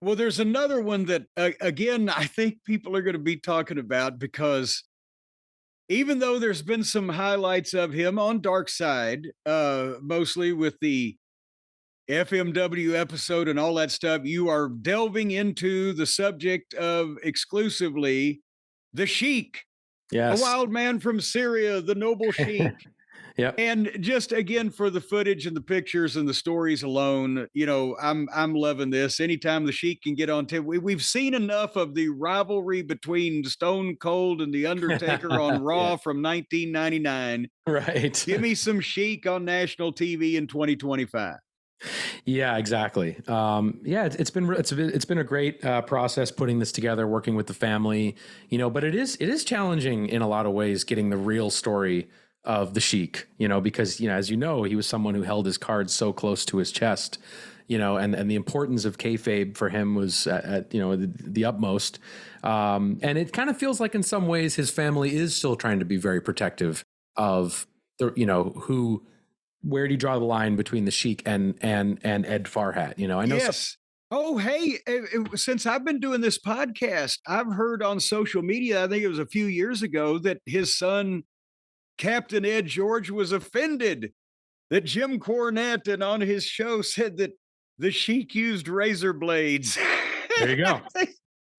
Well, there's another one that, again, I think people are going to be talking about because even though there's been some highlights of him on Dark Side, mostly with the FMW episode and all that stuff, you are delving into the subject of exclusively the Sheik, a Yes. wild man from Syria, the noble Sheik. Yep. And just again for the footage and the pictures and the stories alone, I'm loving this. Anytime the Sheik can get on TV, we've seen enough of the rivalry between Stone Cold and the Undertaker on Yeah. Raw from 1999. Right. Give me some Sheik on national TV in 2025. Yeah, exactly. Yeah, it's been a great process putting this together, working with the family, but it is challenging in a lot of ways getting the real story of the Sheik, because as he was someone who held his cards so close to his chest, and the importance of kayfabe for him was at the utmost, and it kind of feels like in some ways his family is still trying to be very protective of the who where do you draw the line between the Sheik and Ed Farhat? I know some. Yes. Oh, hey, since I've been doing this podcast, I've heard on social media, I think it was a few years ago, that his son, Captain Ed George, was offended that Jim Cornette and on his show said that the Sheik used razor blades. There you go.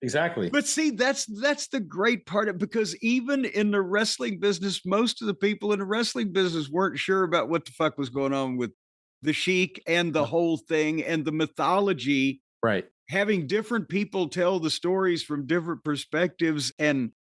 Exactly. But see, that's the great part of, because even in the wrestling business, most of the people in the wrestling business weren't sure about what the fuck was going on with the Sheik and the whole thing and the mythology. Right. Having different people tell the stories from different perspectives, and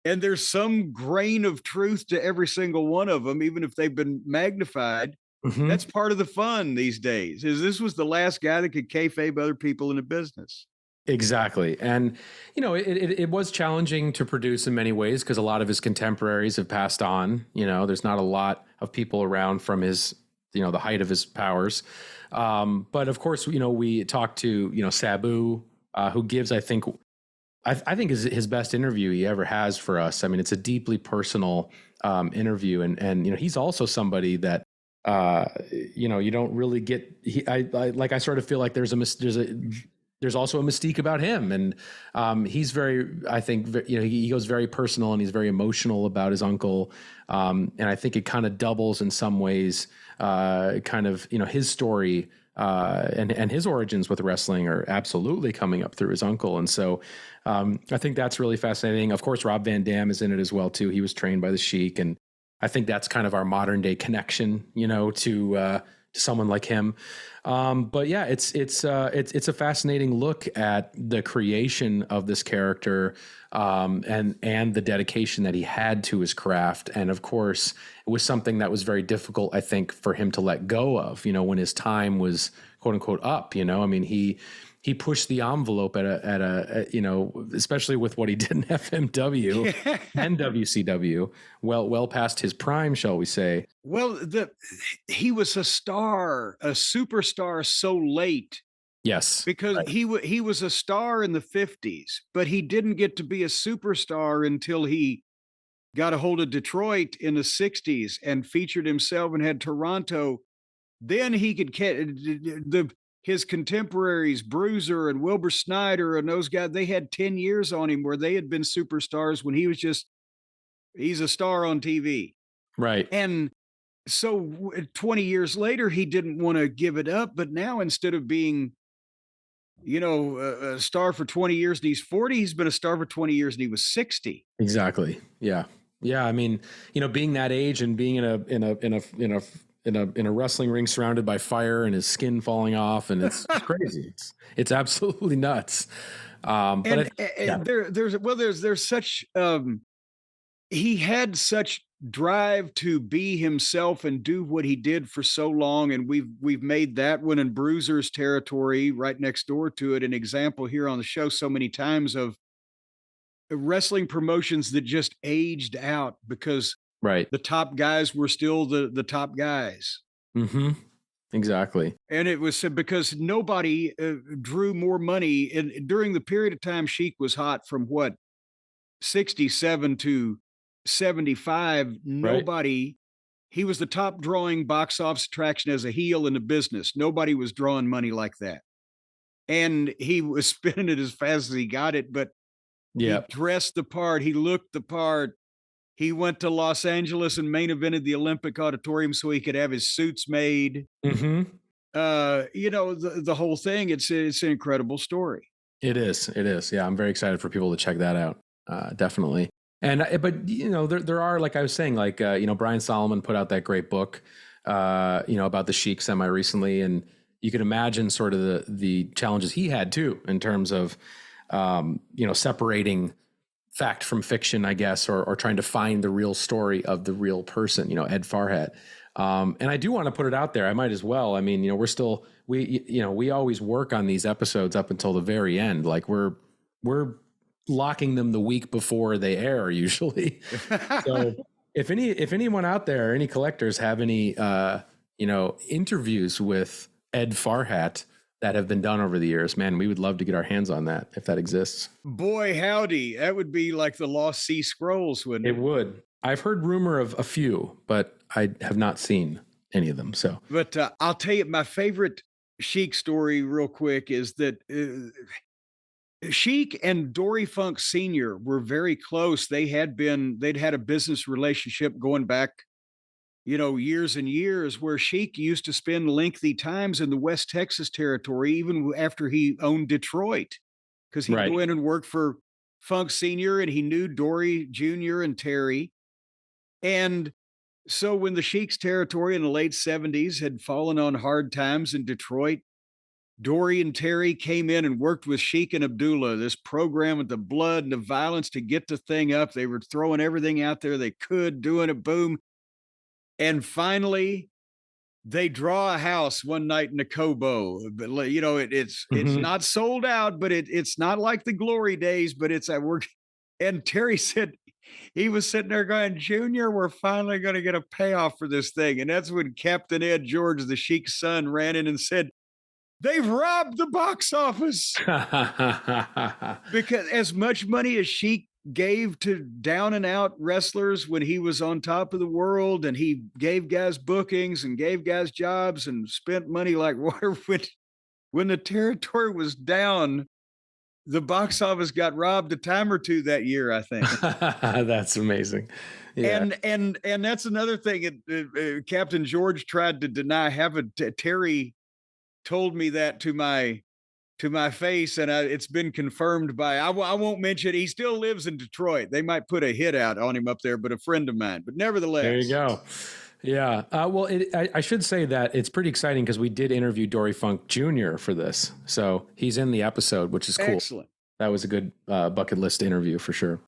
there's some grain of truth to every single one of them, even if they've been magnified. Hmm. That's part of the fun these days. Is this was the last guy that could kayfabe other people in the business. Exactly. And, it was challenging to produce in many ways because a lot of his contemporaries have passed on. There's not a lot of people around from his, the height of his powers. But of course, we talked to, Sabu, who gives, I think is his best interview he ever has for us. I mean, it's a deeply personal interview. And, he's also somebody that, you don't really get, I sort of feel like there's also a mystique about him, and he's very, I think, he goes very personal and he's very emotional about his uncle, and I think it kind of doubles in some ways, kind of his story and his origins with wrestling are absolutely coming up through his uncle, and so I think that's really fascinating. Of course, Rob Van Dam is in it as well too. He was trained by the Sheik, and I think that's kind of our modern day connection, to someone like him. But yeah, it's a fascinating look at the creation of this character, and the dedication that he had to his craft. And of course, it was something that was very difficult, I think, for him to let go of. When his time was quote unquote up. I mean, he pushed the envelope at a especially with what he did in FMW and WCW, well past his prime, shall we say. Well, he was a star, a superstar so late Yes. because Right. he was a star in the 50s, but he didn't get to be a superstar until he got a hold of Detroit in the 60s and featured himself and had Toronto. Then he could the his contemporaries, Bruiser and Wilbur Snyder and those guys, they had 10 years on him where they had been superstars when he was just he's a star on TV. Right. And so 20 years later, he didn't want to give it up. But now instead of being, a star for 20 years and he's 40, he's been a star for 20 years and he was 60. Exactly. Yeah. Yeah. I mean, being that age and being in a wrestling ring surrounded by fire and his skin falling off, and it's crazy. It's absolutely nuts. But And, yeah. there's such, he had such drive to be himself and do what he did for so long, and we've made that one in Bruiser's territory right next door to it an example here on the show so many times of wrestling promotions that just aged out because Right. the top guys were still the top guys. Hmm. Exactly. And it was because nobody drew more money during the period of time Sheik was hot from what 67 to 75. Right. Nobody, he was the top drawing box office attraction as a heel in the business. Nobody was drawing money like that. and he was spinning it as fast as he got it, but he Yep. dressed the part, he looked the part. He went to Los Angeles and main evented the Olympic Auditorium so he could have his suits made. Hmm. The whole thing, it's an incredible story. It is. It is. Yeah, I'm very excited for people to check that out. Definitely. And but there are, like I was saying, like Brian Solomon put out that great book, about the Sheik semi recently, and you can imagine sort of the challenges he had too in terms of separating fact from fiction, I guess, or trying to find the real story of the real person, Ed Farhat. And I do want to put it out there. I might as well. I mean, we always work on these episodes up until the very end. Like we're locking them the week before they air usually. So if anyone out there, any collectors have any, interviews with Ed Farhat that have been done over the years, man, we would love to get our hands on that if that exists. Boy, howdy. That would be like the Lost Sea Scrolls, wouldn't It it? would. I've heard rumor of a few, but I have not seen any of them. So, But I'll tell you, my favorite Sheik story, real quick, is that Sheik and Dory Funk Sr. were very close. They'd had a business relationship going back, years and years, where Sheik used to spend lengthy times in the West Texas territory, even after he owned Detroit, because he'd go right. in and work for Funk Sr. and he knew Dory Jr. and Terry. And so when the Sheik's territory in the late 70s had fallen on hard times in Detroit, Dory and Terry came in and worked with Sheik and Abdullah, this program with the blood and the violence to get the thing up. They were throwing everything out there they could, doing it, boom. And finally, they draw a house one night in Nakobo. But it's Hmm. not sold out, but it's not like the glory days, but it's at work. And Terry said he was sitting there going, Junior, we're finally going to get a payoff for this thing. And that's when Captain Ed George, the Sheik's son, ran in and said, they've robbed the box office. Because as much money as Sheik gave to down and out wrestlers when he was on top of the world, and he gave guys bookings and gave guys jobs and spent money like water, when the territory was down, the box office got robbed a time or two that year, I think. That's amazing. Yeah. And that's another thing. Captain George tried to deny. Terry told me that to my face, and it's been confirmed by. I won't mention. He still lives in Detroit. They might put a hit out on him up there, but a friend of mine. But There you nevertheless, go. Yeah. Well, I should say that it's pretty exciting because we did interview Dory Funk Jr. for this. So he's in the episode, which is cool. excellent. That was a good bucket list interview for sure.